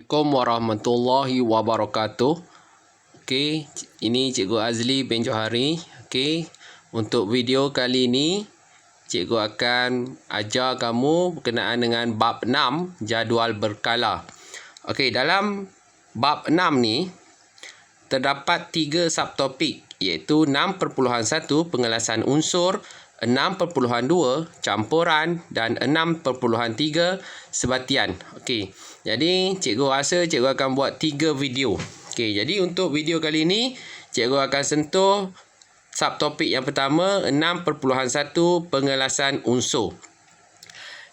Assalamualaikum warahmatullahi wabarakatuh. Okey, ini Cikgu Azli bin Johari. Okey, untuk video kali ini Cikgu akan ajar kamu berkenaan dengan bab 6 jadual berkala. Okey, dalam bab 6 ni terdapat 3 subtopik iaitu 6.1 pengelasan unsur, 6.2 campuran dan 6.3 sebatian. Okey. Jadi cikgu rasa cikgu akan buat 3 video. Okey, jadi untuk video kali ini cikgu akan sentuh subtopik yang pertama 6.1 pengelasan unsur.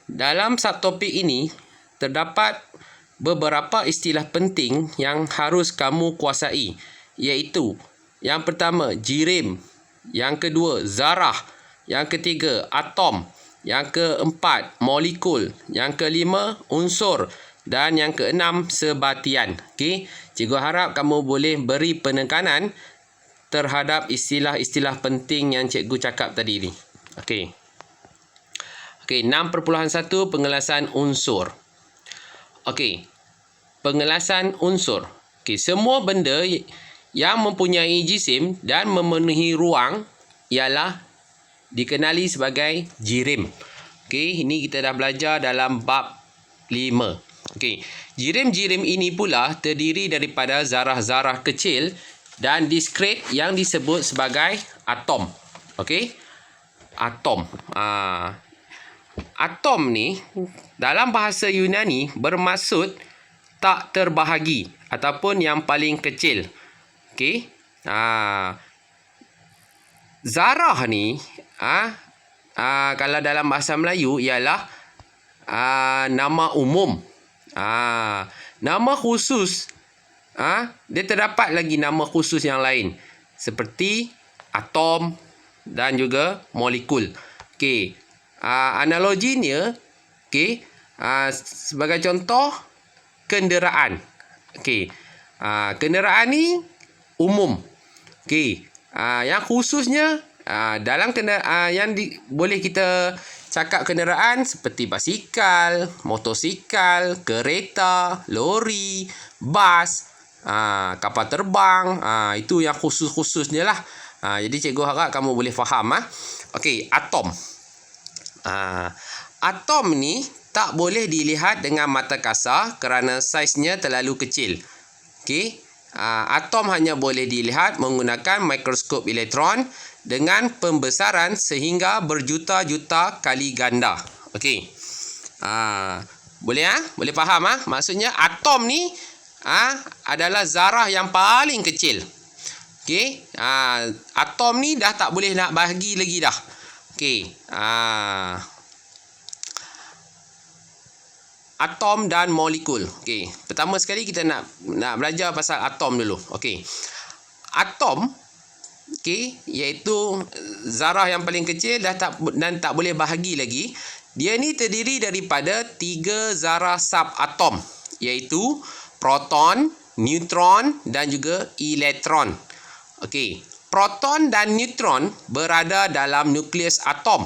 Dalam subtopik ini terdapat beberapa istilah penting yang harus kamu kuasai, iaitu yang pertama jirim, yang kedua zarah, yang ketiga atom, yang keempat molekul, yang kelima unsur dan yang keenam sebatian. Okey, cikgu harap kamu boleh beri penekanan terhadap istilah-istilah penting yang cikgu cakap tadi ni. Okey. Okey, 6.1 pengelasan unsur. Okey. Pengelasan unsur. Okey, semua benda yang mempunyai jisim dan memenuhi ruang ialah dikenali sebagai jirim. Okey, ini kita dah belajar dalam bab 5. Okey, jirim-jirim ini pula terdiri daripada zarah-zarah kecil dan diskret yang disebut sebagai atom. Okey, atom. Atom ni dalam bahasa Yunani bermaksud tak terbahagi ataupun yang paling kecil. Okey, zarah ni kalau dalam bahasa Melayu ialah nama umum. Nama khusus, dia terdapat lagi nama khusus yang lain seperti atom dan juga molekul. Okey, analoginya, okey, sebagai contoh kenderaan. Okey, kenderaan ni umum. Okey, yang khususnya dalam kenderaan boleh kita cakap kenderaan seperti basikal, motosikal, kereta, lori, bas, kapal terbang. Itu yang khusus-khususnya lah. Jadi cikgu harap kamu boleh faham. Okey, atom. Atom ni tak boleh dilihat dengan mata kasar kerana saiznya terlalu kecil. Okey, atom hanya boleh dilihat menggunakan mikroskop elektron dengan pembesaran sehingga berjuta-juta kali ganda. Okey. Boleh Boleh faham Maksudnya atom ni adalah zarah yang paling kecil. Okey. Atom ni dah tak boleh nak bahagi lagi dah. Okey. Atom dan molekul. Okey. Pertama sekali kita nak belajar pasal atom dulu. Okey. Atom, okey, iaitu zarah yang paling kecil dan tak boleh bahagi lagi. Dia ni terdiri daripada 3 zarah subatom, iaitu proton, neutron dan juga elektron. Okey, proton dan neutron berada dalam nukleus atom,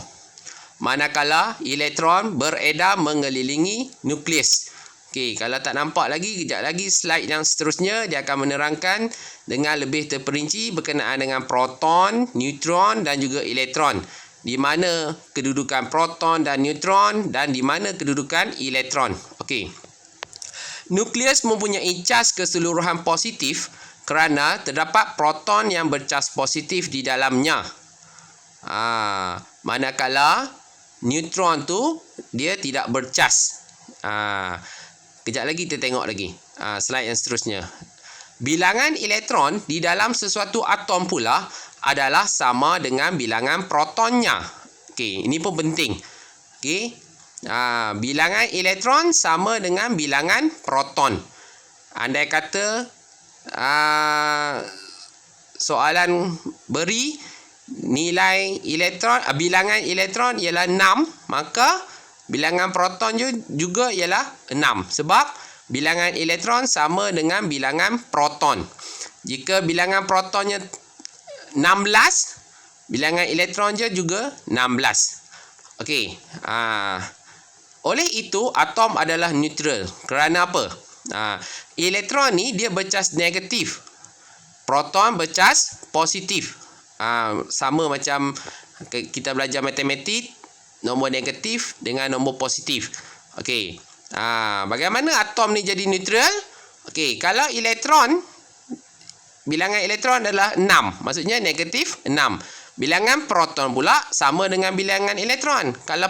manakala elektron beredar mengelilingi nukleus. Okey, kalau tak nampak lagi, kejap lagi slide yang seterusnya dia akan menerangkan dengan lebih terperinci berkenaan dengan proton, neutron dan juga elektron. Di mana kedudukan proton dan neutron dan di mana kedudukan elektron. Okey. Nukleus mempunyai cas keseluruhan positif kerana terdapat proton yang bercas positif di dalamnya. Manakala neutron tu dia tidak bercas. Kejap lagi kita tengok lagi slide yang seterusnya. Bilangan elektron di dalam sesuatu atom pula adalah sama dengan bilangan protonnya. Okey, ini pun penting. Okey. Bilangan elektron sama dengan bilangan proton. Andai kata soalan beri nilai elektron, bilangan elektron ialah 6, maka bilangan proton juga ialah 6. Sebab bilangan elektron sama dengan bilangan proton. Jika bilangan protonnya 16, bilangan elektron juga 16. Okey. Oleh itu, atom adalah neutral. Kerana apa? Elektron ni dia bercas negatif. Proton bercas positif. Sama macam kita belajar matematik, nombor negatif dengan nombor positif. Okey. Bagaimana atom ni jadi neutral? Okey, kalau elektron, bilangan elektron adalah 6. Maksudnya negatif 6. Bilangan proton pula sama dengan bilangan elektron. Kalau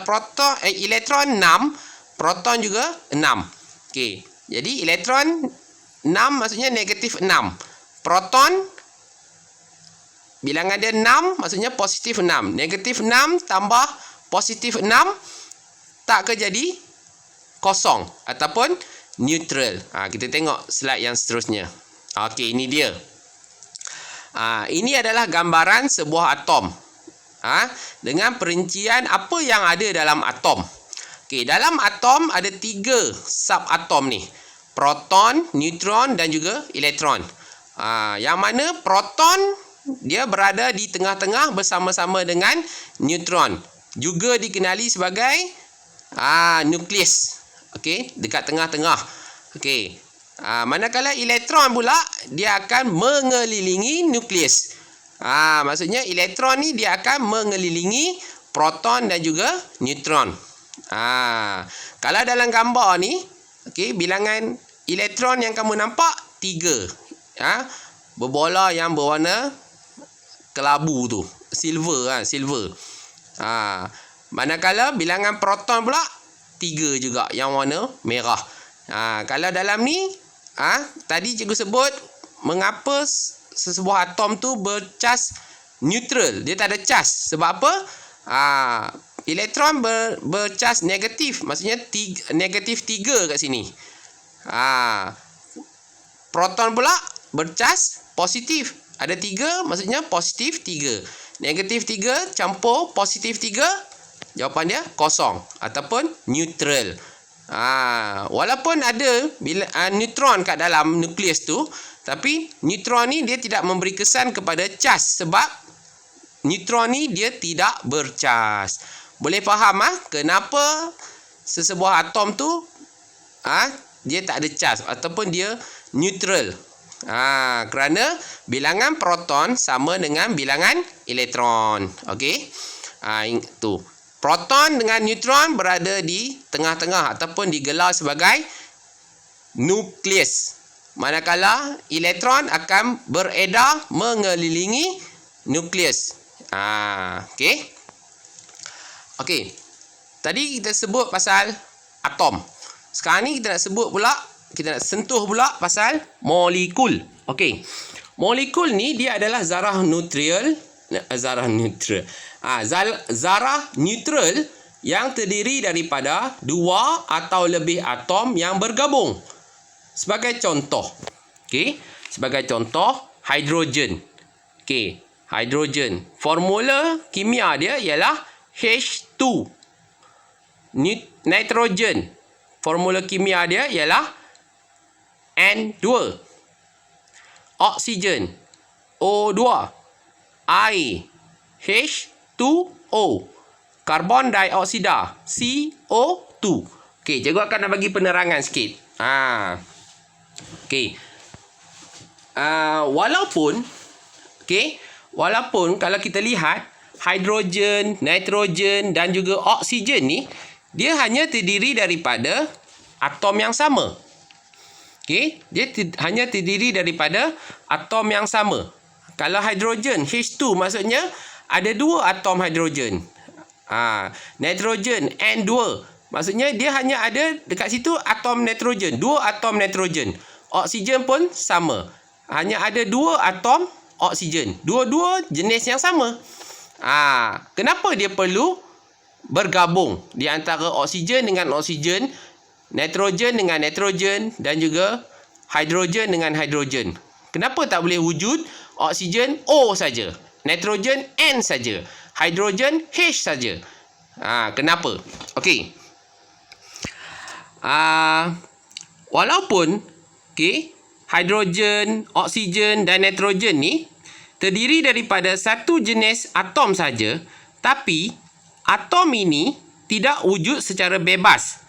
elektron 6, proton juga 6. Okey. Jadi elektron 6 maksudnya negatif 6. Proton bilangan dia 6 maksudnya positif 6. Negatif 6 tambah positif 6 tak ke jadi kosong ataupun neutral. Kita tengok slide yang seterusnya. Okey, ini dia. Ini adalah gambaran sebuah atom. Dengan perincian apa yang ada dalam atom. Okey, dalam atom ada 3 subatom ni. Proton, neutron dan juga elektron. Yang mana proton dia berada di tengah-tengah bersama-sama dengan neutron. Juga dikenali sebagai nukleus. Okey, dekat tengah-tengah. Okey. Manakala elektron pula dia akan mengelilingi nukleus. Maksudnya elektron ni dia akan mengelilingi proton dan juga neutron. Kalau dalam gambar ni, okey, bilangan elektron yang kamu nampak 3. Berbola yang berwarna kelabu tu, silver. Manakala bilangan proton pula 3 juga yang warna merah. Kalau dalam ni, tadi cikgu sebut mengapa sesebuah atom tu bercas neutral. Dia tak ada cas. Sebab apa? Elektron bercas negatif. Maksudnya negatif 3 kat sini. Proton pula bercas positif. Ada 3, maksudnya positif 3. Negatif 3 campur positif 3. Jawapan dia kosong ataupun neutral. Walaupun ada neutron kat dalam nukleus tu, tapi neutron ni dia tidak memberi kesan kepada cas sebab neutron ni dia tidak bercas. Boleh faham kenapa sesebuah atom tu dia tak ada cas ataupun dia neutral. Kerana bilangan proton sama dengan bilangan elektron. Okey. Itu. Proton dengan neutron berada di tengah-tengah ataupun digelar sebagai nukleus. Manakala elektron akan beredar mengelilingi nukleus. Okey. Okey. Tadi kita sebut pasal atom. Sekarang ni kita nak sentuh pula pasal molekul. Okey. Molekul ni dia adalah zarah neutral. Zarah neutral yang terdiri daripada 2 atau lebih atom yang bergabung. Sebagai contoh, hidrogen. Hidrogen. Formula kimia dia ialah H2. Nitrogen. Formula kimia dia ialah N2. Oksigen. O2. Air. H2O. Karbon dioksida. CO2. Okey, cikgu akan nak bagi penerangan sikit. Okey. Walaupun kalau kita lihat hidrogen, nitrogen dan juga oksigen ni dia hanya terdiri daripada atom yang sama. Okey, dia hanya terdiri daripada atom yang sama. Kalau hidrogen H2 maksudnya ada 2 atom hidrogen. Nitrogen N2 maksudnya dia hanya ada dekat situ atom nitrogen, 2 atom nitrogen. Oksigen pun sama. Hanya ada 2 atom oksigen. Dua-dua jenis yang sama. Kenapa dia perlu bergabung di antara oksigen dengan oksigen, nitrogen dengan nitrogen dan juga hidrogen dengan hidrogen? Kenapa tak boleh wujud oksigen O saja, nitrogen N saja, hidrogen H saja? Kenapa? Okey. Walaupun hidrogen, oksigen dan nitrogen ni terdiri daripada satu jenis atom saja, tapi atom ini tidak wujud secara bebas.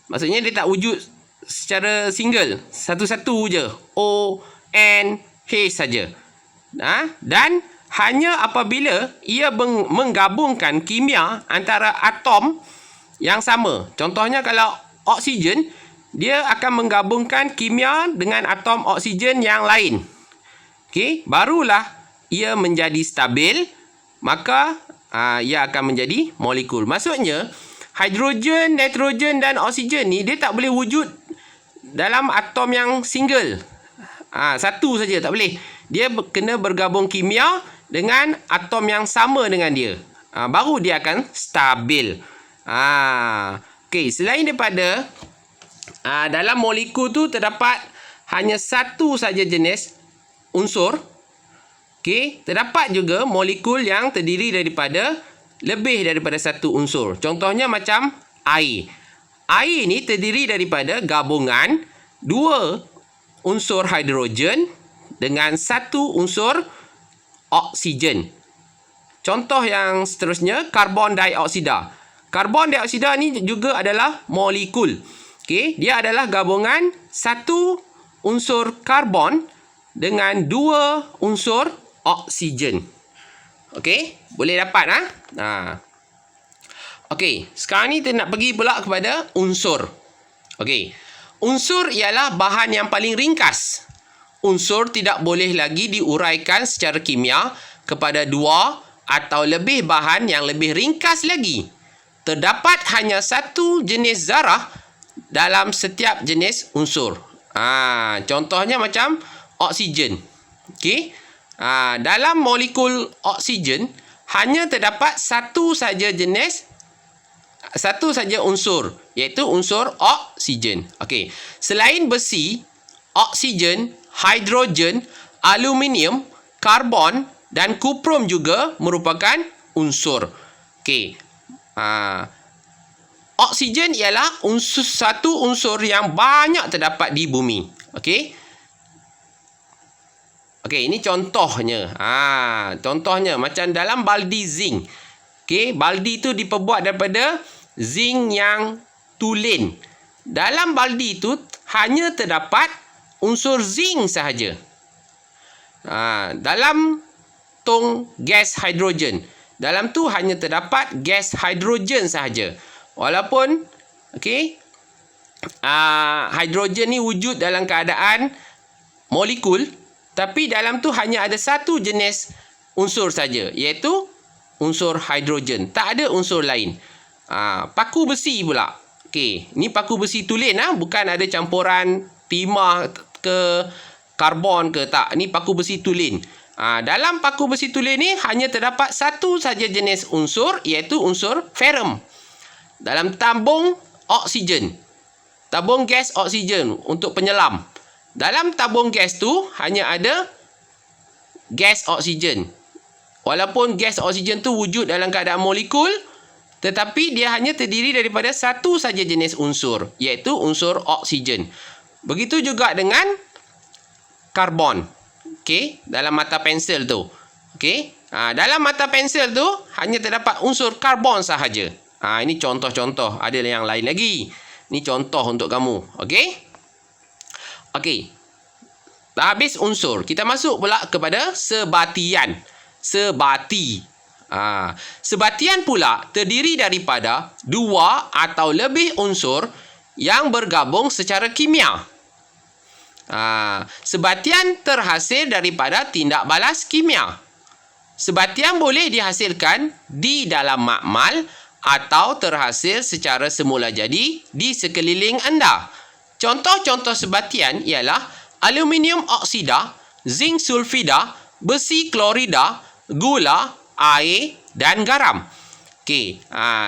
Maksudnya dia tak wujud secara single, satu-satu je, O, N, H saja. Dan hanya apabila ia menggabungkan kimia antara atom yang sama. Contohnya kalau oksigen, dia akan menggabungkan kimia dengan atom oksigen yang lain. Okey, barulah ia menjadi stabil, maka ia akan menjadi molekul. Maksudnya, hidrogen, nitrogen dan oksigen ni dia tak boleh wujud dalam atom yang single. Satu saja tak boleh. Dia kena bergabung kimia dengan atom yang sama dengan dia. Baru dia akan stabil. Okey, selain daripada dalam molekul tu terdapat hanya satu saja jenis unsur. Okey, terdapat juga molekul yang terdiri daripada lebih daripada satu unsur. Contohnya macam air. Air ni terdiri daripada gabungan dua unsur hidrogen dengan satu unsur oksigen. Contoh yang seterusnya, karbon dioksida. Karbon dioksida ni juga adalah molekul. Okey, dia adalah gabungan satu unsur karbon dengan dua unsur oksigen. Okey, boleh dapat Okey, sekarang ni kita nak pergi pula kepada unsur. Okey, unsur ialah bahan yang paling ringkas. Unsur tidak boleh lagi diuraikan secara kimia kepada dua atau lebih bahan yang lebih ringkas lagi. Terdapat hanya satu jenis zarah dalam setiap jenis unsur. Contohnya macam oksigen. Okey, dalam molekul oksigen hanya terdapat satu saja unsur, iaitu unsur oksigen. Okey, selain besi, oksigen, hidrogen, aluminium, karbon dan kuprum juga merupakan unsur. Okey, oksigen ialah satu unsur yang banyak terdapat di bumi. Okey, ini contohnya. Contohnya macam dalam baldi zinc. Okey, baldi tu diperbuat daripada zinc yang tulen. Dalam baldi itu hanya terdapat unsur zinc sahaja. Dalam tong gas hidrogen, dalam tu hanya terdapat gas hidrogen sahaja. Walaupun hidrogen ni wujud dalam keadaan molekul, tapi dalam tu hanya ada satu jenis unsur saja, iaitu unsur hidrogen. Tak ada unsur lain. Paku besi pula. Ni paku besi tulen, bukan ada campuran timah ke karbon ke, tak. Ni paku besi tulen. Dalam paku besi tulen ni hanya terdapat satu saja jenis unsur, iaitu unsur ferrum. Dalam tabung oksigen, tabung gas oksigen untuk penyelam, dalam tabung gas tu hanya ada gas oksigen. Walaupun gas oksigen tu wujud dalam keadaan molekul, tetapi dia hanya terdiri daripada satu saja jenis unsur, iaitu unsur oksigen. Begitu juga dengan karbon. Dalam mata pensel tu. Dalam mata pensel tu hanya terdapat unsur karbon sahaja. Ini contoh-contoh. Ada yang lain lagi. Ini contoh untuk kamu. Dah habis unsur. Kita masuk pula kepada sebatian. Sebati. Sebatian pula terdiri daripada dua atau lebih unsur yang bergabung secara kimia. Sebatian terhasil daripada tindak balas kimia. Sebatian boleh dihasilkan di dalam makmal atau terhasil secara semula jadi di sekeliling anda. Contoh-contoh sebatian ialah aluminium oksida, zinc sulfida, besi klorida, gula, air dan garam.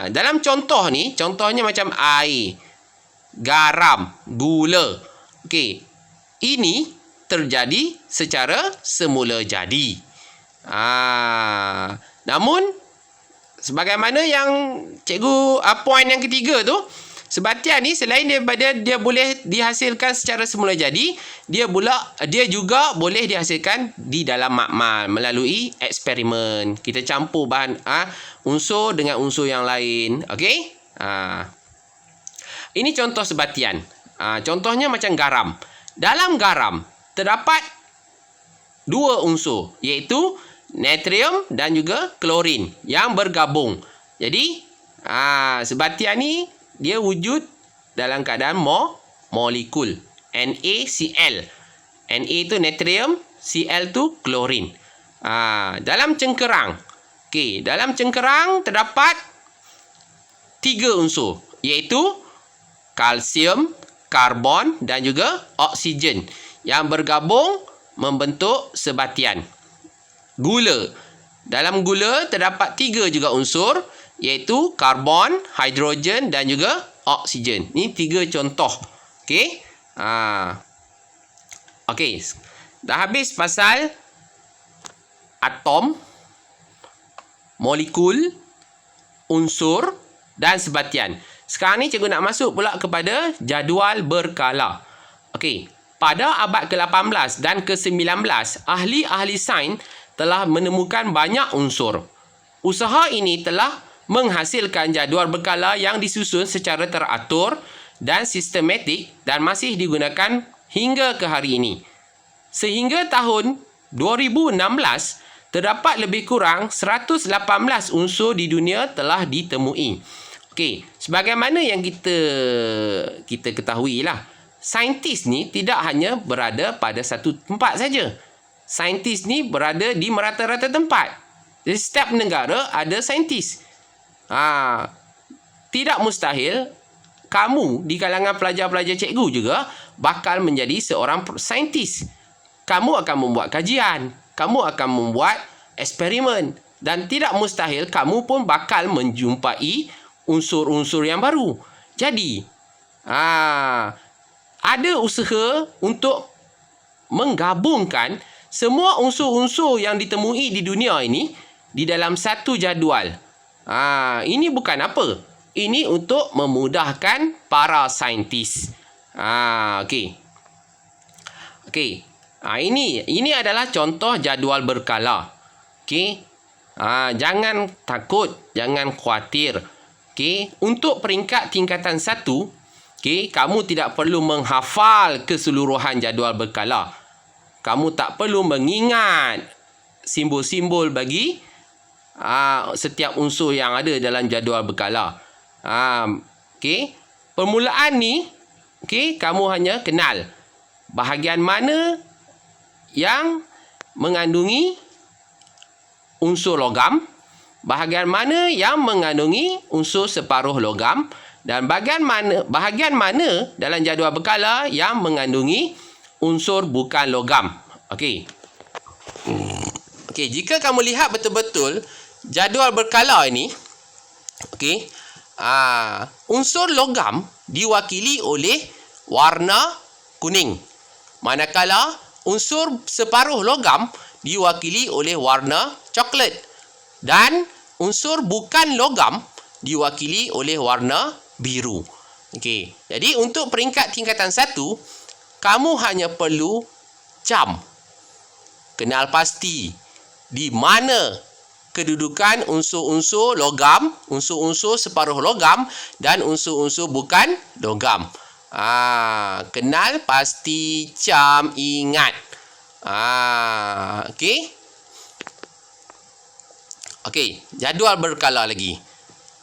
Dalam contoh ni, contohnya macam air, garam, gula. Ini terjadi secara semula jadi. Namun sebagaimana yang cikgu poin yang ketiga tu, sebatian ni selain daripada dia boleh dihasilkan secara semula jadi, dia juga boleh dihasilkan di dalam makmal melalui eksperimen. Kita campur bahan unsur dengan unsur yang lain. Ini contoh sebatian. Contohnya macam garam. Dalam garam terdapat 2 unsur, iaitu natrium dan juga klorin yang bergabung. Jadi sebatian ni dia wujud dalam keadaan molekul NaCl. Na itu natrium, Cl tu klorin. Dalam cengkerang. Okey, dalam cengkerang terdapat 3 unsur, iaitu kalsium, karbon dan juga oksigen yang bergabung membentuk sebatian. Gula. Dalam gula terdapat 3 juga unsur, iaitu karbon, hidrogen dan juga oksigen. Ini 3 contoh. Okey. Okey. Dah habis pasal atom, molekul, unsur dan sebatian. Sekarang ni cikgu nak masuk pula kepada jadual berkala. Okey, pada abad ke-18 dan ke-19, ahli-ahli sains telah menemukan banyak unsur. Usaha ini telah menghasilkan jadual berkala yang disusun secara teratur dan sistematik dan masih digunakan hingga ke hari ini. Sehingga tahun 2016, terdapat lebih kurang 118 unsur di dunia telah ditemui. Okey, sebagaimana yang kita ketahui lah, saintis ni tidak hanya berada pada satu tempat saja. Saintis ni berada di merata-rata tempat. Jadi setiap negara ada saintis. Tidak mustahil kamu di kalangan pelajar-pelajar cikgu juga bakal menjadi seorang saintis. Kamu akan membuat kajian, kamu akan membuat eksperimen, dan tidak mustahil kamu pun bakal menjumpai unsur-unsur yang baru. Jadi, ada usaha untuk menggabungkan semua unsur-unsur yang ditemui di dunia ini di dalam satu jadual. Ini bukan apa. Ini untuk memudahkan para saintis. Okey. Okey. Ini adalah contoh jadual berkala. Okey. Jangan takut, jangan khawatir. Okey, untuk peringkat tingkatan 1, okey, kamu tidak perlu menghafal keseluruhan jadual berkala. Kamu tak perlu mengingat simbol-simbol bagi setiap unsur yang ada dalam jadual berkala. Okey, permulaan ni, okey, kamu hanya kenal bahagian mana yang mengandungi unsur logam, bahagian mana yang mengandungi unsur separuh logam, dan bahagian mana dalam jadual berkala yang mengandungi unsur bukan logam. Okey. Okey, jika kamu lihat betul-betul jadual berkala ini, okey, unsur logam diwakili oleh warna kuning, manakala unsur separuh logam diwakili oleh warna coklat. Dan unsur bukan logam diwakili oleh warna biru. Okey. Jadi untuk peringkat tingkatan 1, kamu hanya perlu kenal pasti di mana kedudukan unsur-unsur logam, unsur-unsur separuh logam dan unsur-unsur bukan logam. Kenal pasti, ingat. Okey. Okey, jadual berkala lagi.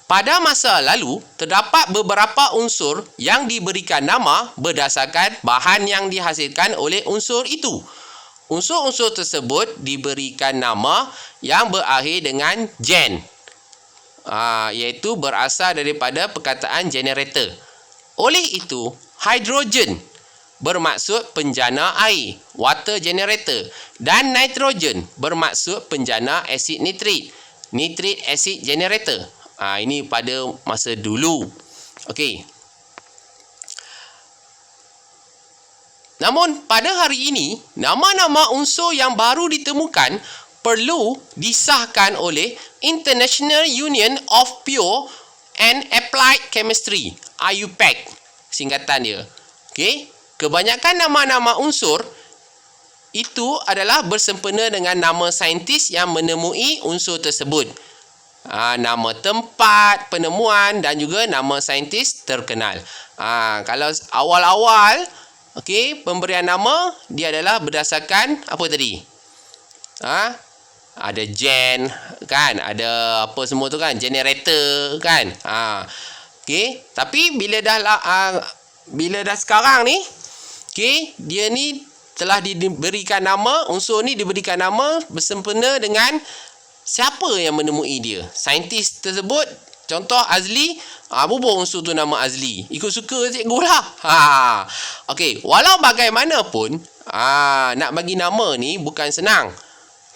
Pada masa lalu, terdapat beberapa unsur yang diberikan nama berdasarkan bahan yang dihasilkan oleh unsur itu. Unsur-unsur tersebut diberikan nama yang berakhir dengan gen, iaitu berasal daripada perkataan generator. Oleh itu, hidrogen bermaksud penjana air, water generator, dan nitrogen bermaksud penjana asid nitrit, nitric acid generator. Ini pada masa dulu. Okey. Namun pada hari ini, nama-nama unsur yang baru ditemukan perlu disahkan oleh International Union of Pure and Applied Chemistry, IUPAC singkatan dia. Okey. Kebanyakan nama-nama unsur itu adalah bersempena dengan nama saintis yang menemui unsur tersebut. Nama tempat penemuan dan juga nama saintis terkenal. Kalau awal-awal, okey, pemberian nama dia adalah berdasarkan apa tadi? Ada gen kan, ada apa semua tu kan, generator kan. Okey, tapi bila dah sekarang ni, okey, dia ni telah diberikan nama, unsur ni diberikan nama bersempena dengan siapa yang menemui dia. Saintis tersebut, contoh Azli, bubuh unsur tu nama Azli. Ikut suka cikgu lah. Okey, walau bagaimanapun, nak bagi nama ni bukan senang.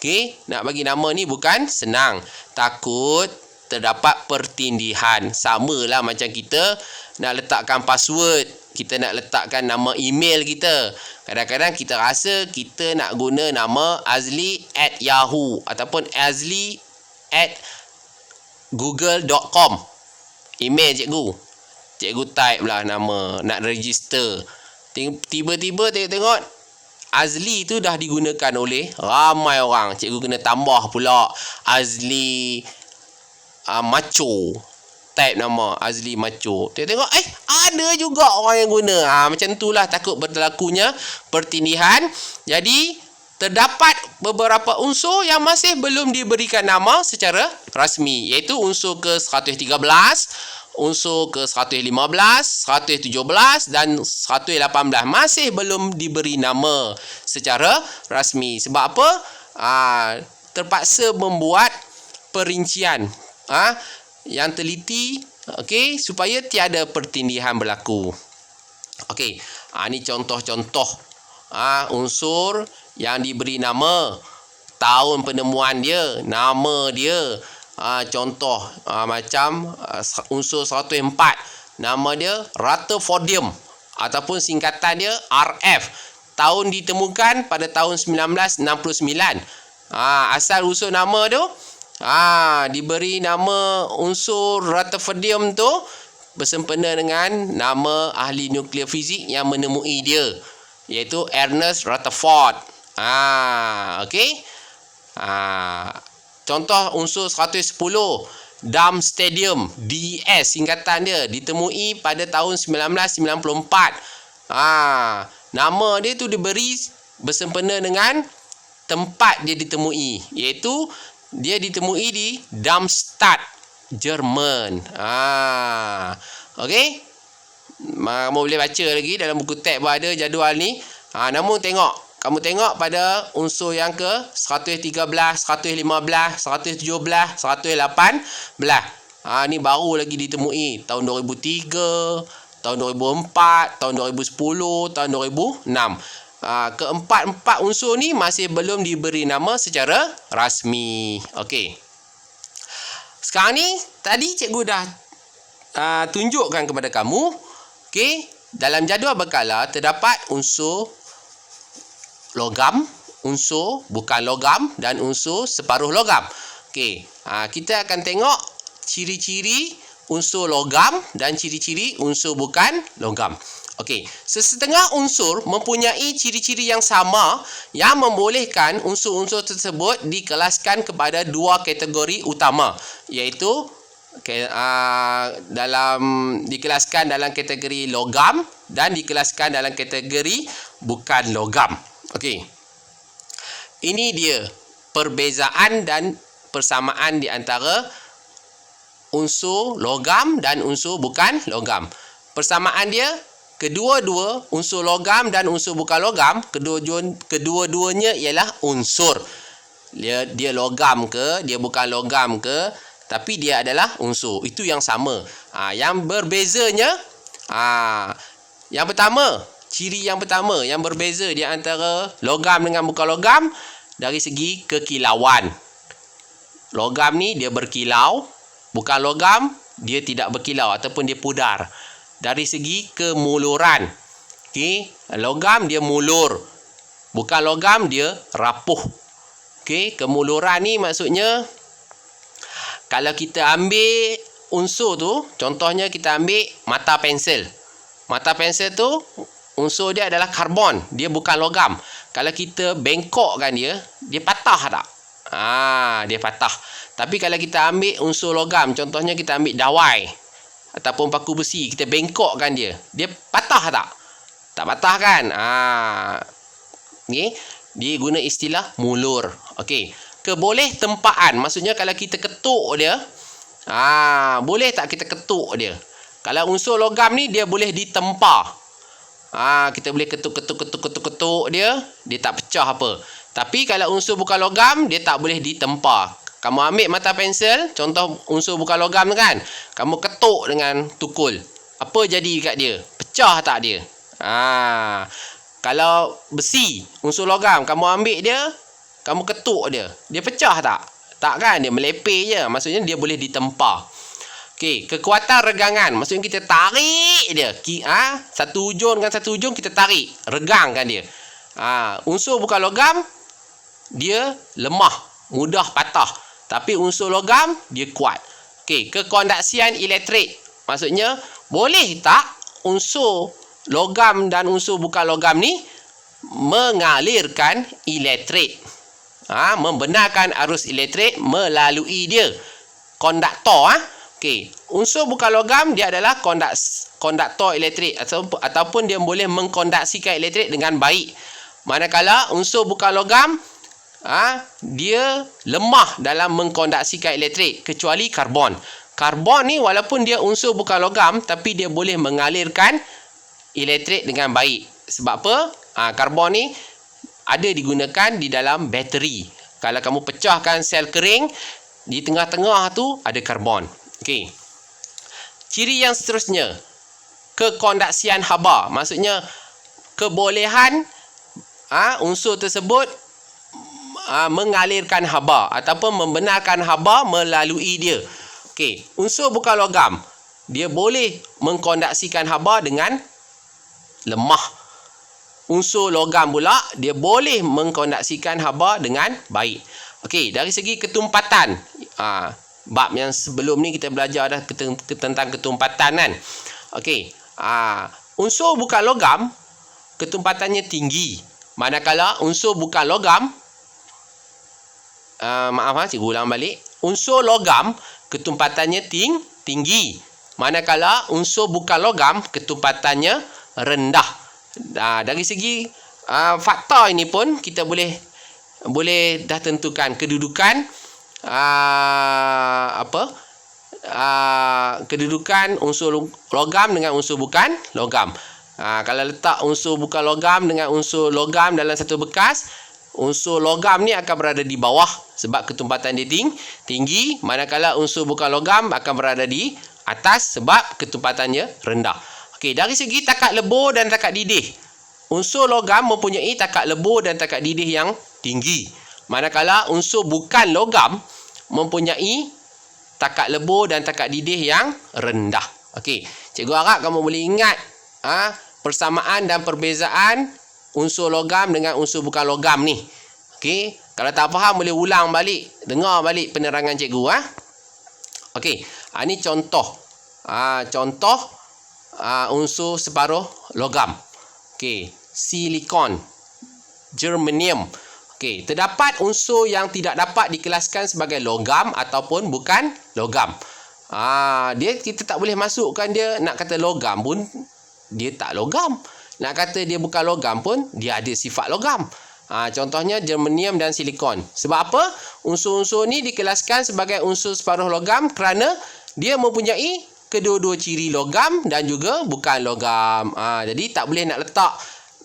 Okey, nak bagi nama ni bukan senang. Takut terdapat pertindihan. Samalah macam kita nak letakkan password, kita nak letakkan nama email kita. Kadang-kadang kita rasa kita nak guna nama azli@yahoo ataupun azli@google.com. Email cikgu. Cikgu type lah nama, nak register. Tiba-tiba tengok Azli tu dah digunakan oleh ramai orang. Cikgu kena tambah pula Azli Macho. Type nama Azli Macho. Tengok ada juga orang yang guna. Macam itulah takut berlakunya pertindihan. Jadi terdapat beberapa unsur yang masih belum diberikan nama secara rasmi, iaitu unsur ke-113, unsur ke-115, 117 dan 118 masih belum diberi nama secara rasmi. Sebab apa? Terpaksa membuat perincian yang teliti, okey, supaya tiada pertindihan berlaku. Okey, ni contoh-contoh unsur yang diberi nama, tahun penemuan dia, nama dia. Contoh macam unsur 104, nama dia Rutherfordium ataupun singkatan dia RF. Tahun ditemukan pada tahun 1969. Asal unsur nama tu, diberi nama unsur Rutherfordium tu bersempena dengan nama ahli nuklear fizik yang menemui dia, iaitu Ernest Rutherford. Okey. Contoh unsur 110, Darmstadtium, DES singkatan dia, ditemui pada tahun 1994. Nama dia tu diberi bersempena dengan tempat dia ditemui, iaitu dia ditemui di Darmstadt, Jerman. Okey. Kamu boleh baca lagi dalam buku teks pun ada jadual ni. Namun kamu tengok pada unsur yang ke 113, 115, 117, 118. Ni baru lagi ditemui tahun 2003, tahun 2004, tahun 2010, tahun 2006. Keempat-empat unsur ni masih belum diberi nama secara rasmi. Okey. Sekarang ni, tadi cikgu dah tunjukkan kepada kamu, okey, dalam jadual berkala terdapat unsur logam, unsur bukan logam dan unsur separuh logam. Okey, kita akan tengok ciri-ciri unsur logam dan ciri-ciri unsur bukan logam. Okey, sesetengah unsur mempunyai ciri-ciri yang sama yang membolehkan unsur-unsur tersebut dikelaskan kepada dua kategori utama, iaitu dikelaskan dalam kategori logam dan dikelaskan dalam kategori bukan logam. Okey. Ini dia perbezaan dan persamaan di antara unsur logam dan unsur bukan logam. Persamaan dia, kedua-dua unsur logam dan unsur bukan logam, kedua-duanya ialah unsur. Dia logam ke, dia bukan logam ke, tapi dia adalah unsur. Itu yang sama. Yang berbezanya, yang pertama, ciri yang pertama yang berbeza di antara logam dengan bukan logam dari segi kekilauan. Logam ni dia berkilau, bukan logam dia tidak berkilau ataupun dia pudar. Dari segi kemuluran, okey, logam dia mulur, bukan logam dia rapuh. Okey, kemuluran ni maksudnya kalau kita ambil unsur tu, contohnya kita ambil mata pensel. Mata pensel tu unsur dia adalah karbon, dia bukan logam. Kalau kita bengkokkan dia, dia patah tak? Dia patah. Tapi kalau kita ambil unsur logam, contohnya kita ambil dawai ataupun paku besi, kita bengkokkan dia, dia patah tak? Tak patah kan? Ni dia guna istilah mulur. Okey. Keboleh tempaan, maksudnya kalau kita ketuk dia, boleh tak kita ketuk dia? Kalau unsur logam ni dia boleh ditempa. Kita boleh ketuk dia tak pecah apa. Tapi kalau unsur bukan logam, dia tak boleh ditempa. Kamu ambil mata pensel, contoh unsur bukan logam kan, kamu ketuk dengan tukul, apa jadi kat dia? Pecah tak dia? Kalau besi, unsur logam, kamu ambil dia, kamu ketuk dia, dia pecah tak? Tak kan? Dia melepeh je. Maksudnya dia boleh ditempa. Okey, kekuatan regangan, maksudnya kita tarik dia. Satu ujung dengan satu ujung kita tarik, regangkan dia. Unsur bukan logam, dia lemah, mudah patah. Tapi unsur logam, dia kuat. Okey, kekondaksian elektrik, maksudnya boleh tak unsur logam dan unsur bukan logam ni mengalirkan elektrik, membenarkan arus elektrik melalui dia. Konduktor. Okey, unsur bukan logam dia adalah konduktor elektrik ataupun dia boleh mengkondaksikan elektrik dengan baik. Manakala unsur bukan logam, dia lemah dalam mengkondaksikan elektrik, kecuali karbon. Karbon ni walaupun dia unsur bukan logam, tapi dia boleh mengalirkan elektrik dengan baik. Sebab apa? Karbon ni ada digunakan di dalam bateri. Kalau kamu pecahkan sel kering, di tengah-tengah tu ada karbon. Okey. Ciri yang seterusnya, kekondaksian haba, maksudnya kebolehan unsur tersebut mengalirkan haba ataupun membenarkan haba melalui dia. Okey, unsur bukan logam, dia boleh mengkondaksikan haba dengan lemah. Unsur logam pula, dia boleh mengkondaksikan haba dengan baik. Okey, dari segi ketumpatan, bab yang sebelum ni kita belajar dah tentang ketumpatan kan. Okey, unsur bukan logam ketumpatannya tinggi, manakala unsur bukan logam, cikgu ulang balik, unsur logam ketumpatannya tinggi, manakala unsur bukan logam ketumpatannya rendah. Dari segi fakta ini pun kita boleh dah tentukan kedudukan kedudukan unsur logam dengan unsur bukan logam. Kalau letak unsur bukan logam dengan unsur logam dalam satu bekas, unsur logam ni akan berada di bawah sebab ketumpatan dia tinggi, manakala unsur bukan logam akan berada di atas sebab ketumpatannya rendah. Okey, dari segi takat lebur dan takat didih, unsur logam mempunyai takat lebur dan takat didih yang tinggi, manakala unsur bukan logam mempunyai takat lebur dan takat didih yang rendah. Okey, cikgu harap kamu boleh ingat persamaan dan perbezaan unsur logam dengan unsur bukan logam ni. Okey, kalau tak faham boleh ulang balik, dengar balik penerangan cikgu. Okey, ni contoh. Contoh unsur separuh logam. Okey, silikon, germanium. Okey, terdapat unsur yang tidak dapat dikelaskan sebagai logam ataupun bukan logam. Dia kita tak boleh masukkan dia, nak kata logam pun dia tak logam. Nak kata dia bukan logam pun dia ada sifat logam. Contohnya germanium dan silikon. Sebab apa? Unsur-unsur ni dikelaskan sebagai unsur separuh logam kerana dia mempunyai kedua-dua ciri logam dan juga bukan logam. Jadi tak boleh nak letak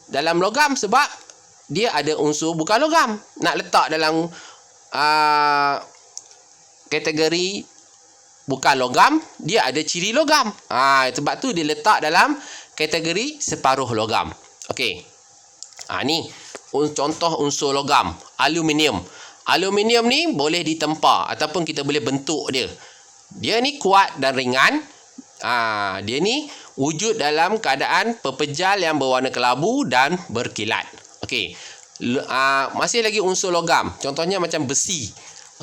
dalam logam sebab dia ada unsur bukan logam. Nak letak dalam kategori bukan logam, dia ada ciri logam. Sebab tu dia letak dalam kategori separuh logam. Okey. Ni contoh unsur logam, aluminium. Aluminium ni boleh ditempa ataupun kita boleh bentuk dia. Dia ni kuat dan ringan. Dia ni wujud dalam keadaan pepejal yang berwarna kelabu dan berkilat. Okey. Masih lagi unsur logam. Contohnya macam besi.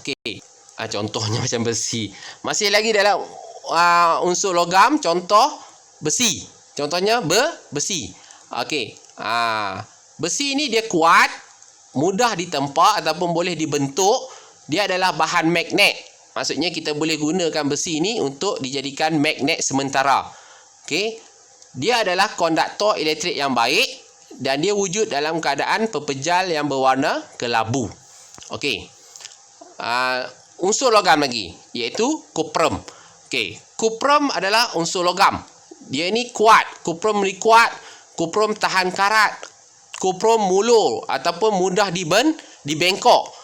Okey. Contohnya macam besi. Masih lagi dalam unsur logam, contoh besi. Contohnya besi. Okey. Besi ni dia kuat, mudah ditempa ataupun boleh dibentuk dia adalah bahan magnet. Maksudnya kita boleh gunakan besi ni untuk dijadikan magnet sementara. Okey. Dia adalah konduktor elektrik yang baik dan dia wujud dalam keadaan pepejal yang berwarna kelabu. Okey. Unsur logam lagi iaitu kuprum. Okey, kuprum adalah unsur logam. Dia ni kuat. Kuprum ni kuat. Kuprum tahan karat. Kuprum mulur ataupun mudah dibengkok.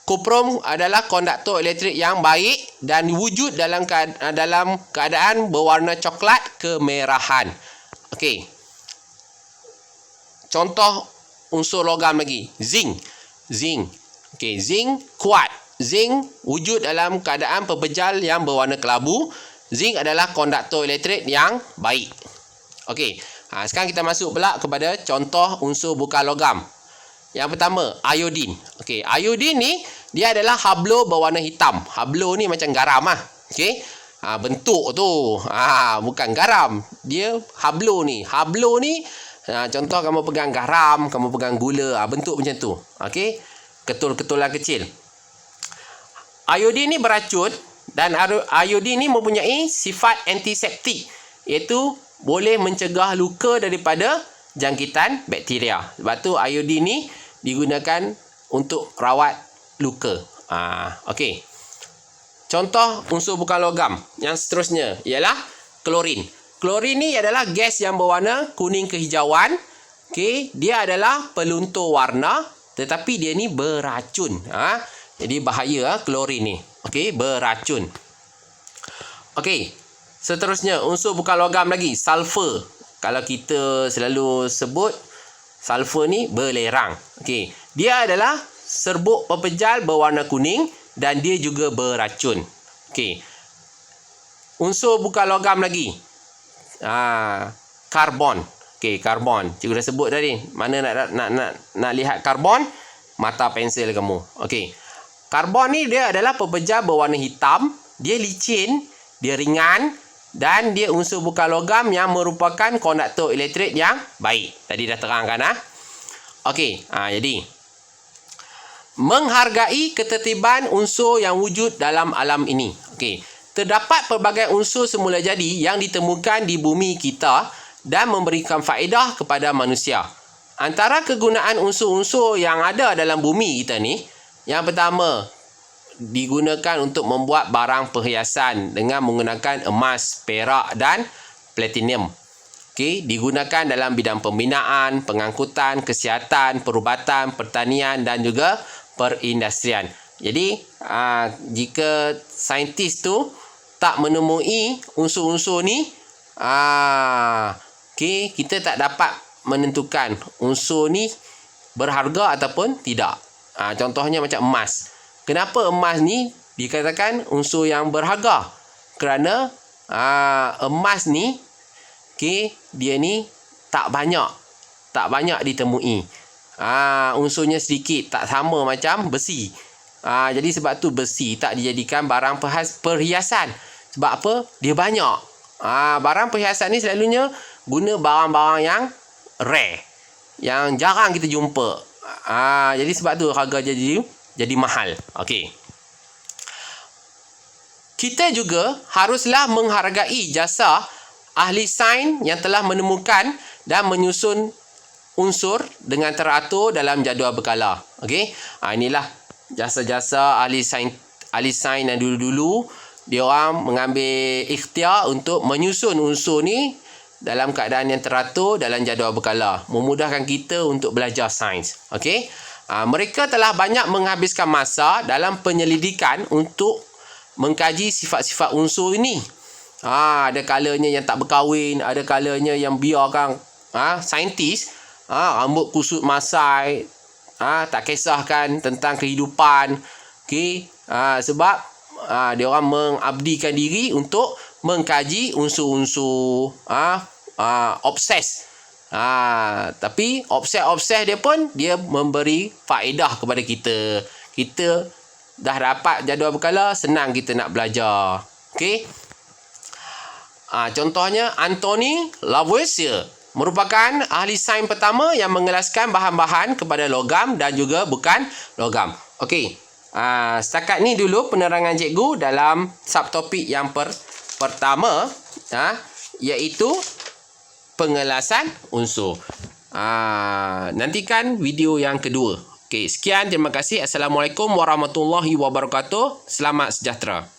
Kuprum adalah konduktor elektrik yang baik dan wujud dalam keadaan berwarna coklat kemerahan. Okey. Contoh unsur logam lagi, zinc. Okey, zinc kuat. Zinc wujud dalam keadaan pepejal yang berwarna kelabu. Zinc adalah konduktor elektrik yang baik. Okey, sekarang kita masuk pula kepada contoh unsur bukan logam. Yang pertama, iodin. Okey, iodin ni dia adalah hablo berwarna hitam. Hablo ni macam garam lah. Okey, bentuk tu. Bukan garam. Dia hablo ni. Hablo ni contoh kamu pegang garam, kamu pegang gula, bentuk macam tu. Okey, ketul-ketulan kecil. Iodin ni beracun dan iodin ni mempunyai sifat antiseptik, iaitu boleh mencegah luka daripada jangkitan bakteria. Sebab tu iodin ni digunakan untuk rawat luka. Okey. Contoh unsur bukan logam yang seterusnya ialah klorin. Klorin ni adalah gas yang berwarna kuning kehijauan. Okey, dia adalah peluntur warna tetapi dia ni beracun. Jadi bahaya klorin ni. Okey, beracun. Okey. Seterusnya unsur bukan logam lagi, sulfur. Kalau kita selalu sebut sulfur ni belerang. Okey. Dia adalah serbuk pepejal berwarna kuning dan dia juga beracun. Okey. Unsur bukan logam lagi. Karbon. Okey, karbon. Cikgu dah sebut tadi. Mana nak lihat karbon? Mata pensel kamu. Okey. Karbon ni dia adalah pepejal berwarna hitam, dia licin, dia ringan dan dia unsur bukan logam yang merupakan konduktor elektrik yang baik. Tadi dah terangkan Okey, jadi menghargai ketertiban unsur yang wujud dalam alam ini. Okey, terdapat pelbagai unsur semula jadi yang ditemukan di bumi kita dan memberikan faedah kepada manusia. Antara kegunaan unsur-unsur yang ada dalam bumi kita ni, yang pertama, digunakan untuk membuat barang perhiasan dengan menggunakan emas, perak dan platinum. Okey, digunakan dalam bidang pembinaan, pengangkutan, kesihatan, perubatan, pertanian dan juga perindustrian. Jadi, jika saintis tu tak menemui unsur-unsur ni, okey, kita tak dapat menentukan unsur ni berharga ataupun tidak. Contohnya macam emas. Kenapa emas ni dikatakan unsur yang berharga? Kerana emas ni, okey, dia ni tak banyak ditemui. Unsurnya sedikit, tak sama macam besi. Jadi sebab tu besi tak dijadikan barang perhiasan. Sebab apa? Dia banyak. Barang perhiasan ni selalunya guna barang-barang yang rare, yang jarang kita jumpa. Jadi sebab tu harga jadi mahal. Okey. Kita juga haruslah menghargai jasa ahli sains yang telah menemukan dan menyusun unsur dengan teratur dalam jadual berkala. Okey. Inilah jasa-jasa ahli sains yang dulu-dulu dia orang mengambil ikhtiar untuk menyusun unsur ni dalam keadaan yang teratur dalam jadual berkala, memudahkan kita untuk belajar sains. Okey. Mereka telah banyak menghabiskan masa dalam penyelidikan untuk mengkaji sifat-sifat unsur ini. Ada kalanya yang tak berkahwin, ada kalanya yang biarkan saintis rambut kusut masai, tak kisahkan tentang kehidupan. Okey. Sebab dia orang mengabdikan diri untuk mengkaji unsur-unsur obses. Tapi obses dia pun dia memberi faedah kepada kita. Kita dah dapat jadual berkala, senang kita nak belajar. Okey. Contohnya Anthony Lavoisier merupakan ahli sains pertama yang mengelaskan bahan-bahan kepada logam dan juga bukan logam. Okey. Setakat ni dulu penerangan cikgu dalam subtopik yang pertama, iaitu pengelasan unsur. Nantikan video yang kedua. Okey, sekian, terima kasih. Assalamualaikum warahmatullahi wabarakatuh. Selamat sejahtera.